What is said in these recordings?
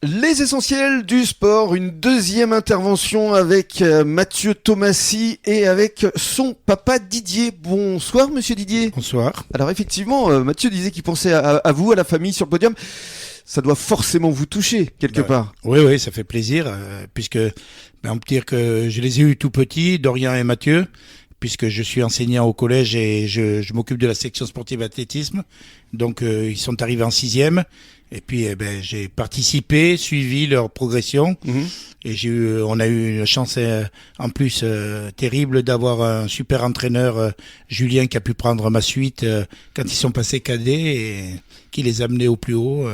Les essentiels du sport, une deuxième intervention avec Mathieu Thomasy et avec son papa Didier. Bonsoir monsieur Didier. Bonsoir. Alors effectivement, Mathieu disait qu'il pensait à vous, à la famille sur le podium. Ça doit forcément vous toucher quelque part. Oui, ça fait plaisir, puisque on peut dire que je les ai eus tout petits, Dorian et Mathieu, puisque je suis enseignant au collège et je m'occupe de la section sportive athlétisme. Donc ils sont arrivés en 6e. Et puis j'ai participé, suivi leur progression, et on a eu une chance en plus terrible d'avoir un super entraîneur Julien qui a pu prendre ma suite quand ils sont passés cadets et qui les a amenés au plus haut.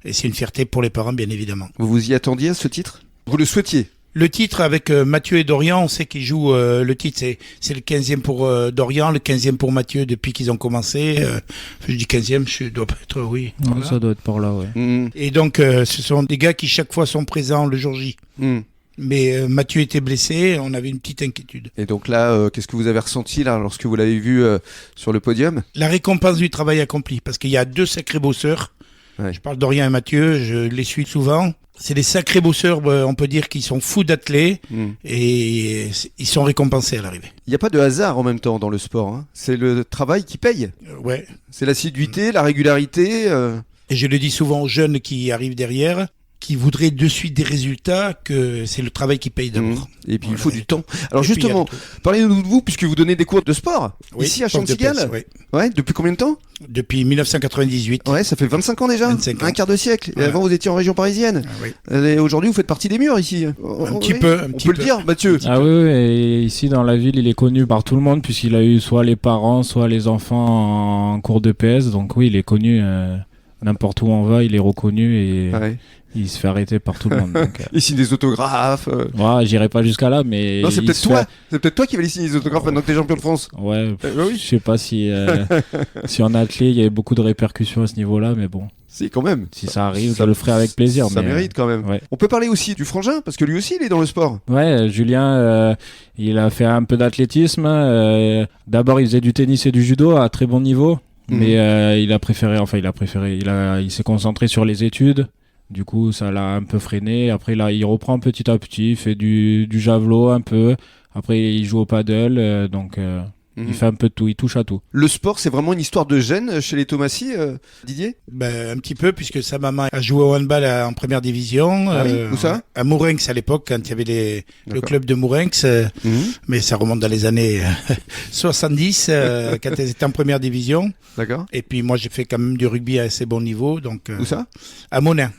Et c'est une fierté pour les parents bien évidemment. Vous vous y attendiez à ce titre ? Vous le souhaitiez ? Le titre avec Mathieu et Dorian, on sait qu'ils jouent le titre, c'est le 15e pour Dorian, le 15e pour Mathieu depuis qu'ils ont commencé. Je dis 15e, je dois pas être, oui. Voilà. Ça doit être par là, ouais. Et donc, ce sont des gars qui chaque fois sont présents le jour J. Mais Mathieu était blessé, on avait une petite inquiétude. Et donc là, qu'est-ce que vous avez ressenti là lorsque vous l'avez vu sur le podium ? La récompense du travail accompli, parce qu'il y a deux sacrés bosseurs. Ouais. Je parle de Dorian et Mathieu, je les suis souvent. C'est des sacrés bosseurs, on peut dire qu'ils sont fous d'athlètes et ils sont récompensés à l'arrivée. Il n'y a pas de hasard en même temps dans le sport, hein. C'est le travail qui paye. Ouais. C'est l'assiduité, la régularité. Et je le dis souvent aux jeunes qui arrivent derrière, qui voudraient de suite des résultats, que c'est le travail qui paye d'abord. Et puis il faut du temps. Alors justement, parlez-nous de vous, puisque vous donnez des cours de sport ici à Chantigal. Ouais, depuis combien de temps ? Depuis 1998. Ouais, ça fait 25 ans déjà. 25 ans. Un quart de siècle. Et avant vous étiez en région parisienne. Et aujourd'hui vous faites partie des murs ici. Un petit peu. On peut le dire, Mathieu. Ah oui, et ici dans la ville il est connu par tout le monde puisqu'il a eu soit les parents, soit les enfants en cours de PS. Donc oui, il est connu. N'importe où on va, il est reconnu et il se fait arrêter par tout le monde. Donc, il signe des autographes. Ouais, j'irai pas jusqu'à là, mais. Non, c'est peut-être toi. C'est peut-être toi qui vas lui signer des autographes maintenant que t'es champion de France. Ouais. Oui. Je sais pas si en athlée il y avait beaucoup de répercussions à ce niveau-là, mais bon. Si, quand même. Si ça arrive, je le ferai avec plaisir. Ça mérite quand même. Ouais. On peut parler aussi du frangin, parce que lui aussi, il est dans le sport. Ouais, Julien, il a fait un peu d'athlétisme. D'abord, il faisait du tennis et du judo à très bon niveau. Mais il s'est concentré sur les études. Du coup, ça l'a un peu freiné. Après, là, il reprend petit à petit. Il fait du javelot un peu. Après, il joue au paddle. Il fait un peu de tout. Il touche à tout. Le sport, c'est vraiment une histoire de gènes chez les Thomasy, Didier ? Un petit peu, puisque sa maman a joué au handball en première division. Ah oui, où ça ? À Mourenx à l'époque, quand il y avait le club de Mourenx. Mais ça remonte dans les années 70, quand elle était en première division. D'accord. Et puis moi, j'ai fait quand même du rugby à assez bon niveau. Donc, où ça ? À Monin.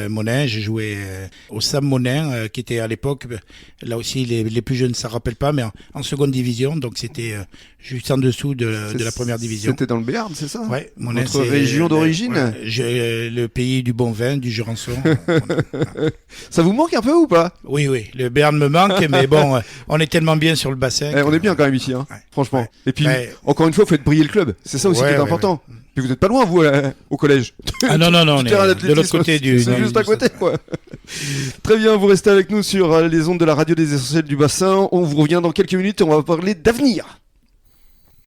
Monin, j'ai joué au Sam Monin, qui était à l'époque, là aussi, les plus jeunes ne s'en rappellent pas, mais en seconde division. Donc c'était juste en dessous de la première division. C'était dans le Béarn, c'est ça ? Ouais. Monin, votre région d'origine ? Le pays du bon vin, du Jurançon. Ça vous manque un peu ou pas ? Oui, le Béarn me manque, mais bon, on est tellement bien sur le bassin. On est bien quand même ici, hein, franchement. Et puis, encore une fois, vous faites briller le club. C'est ça aussi qui est important. Puis vous n'êtes pas loin, vous, au collège. Ah non, on est de l'autre côté du... C'est juste à côté, quoi. Très bien, vous restez avec nous sur les ondes de la radio des essentiels du bassin. On vous revient dans quelques minutes et on va parler d'avenir.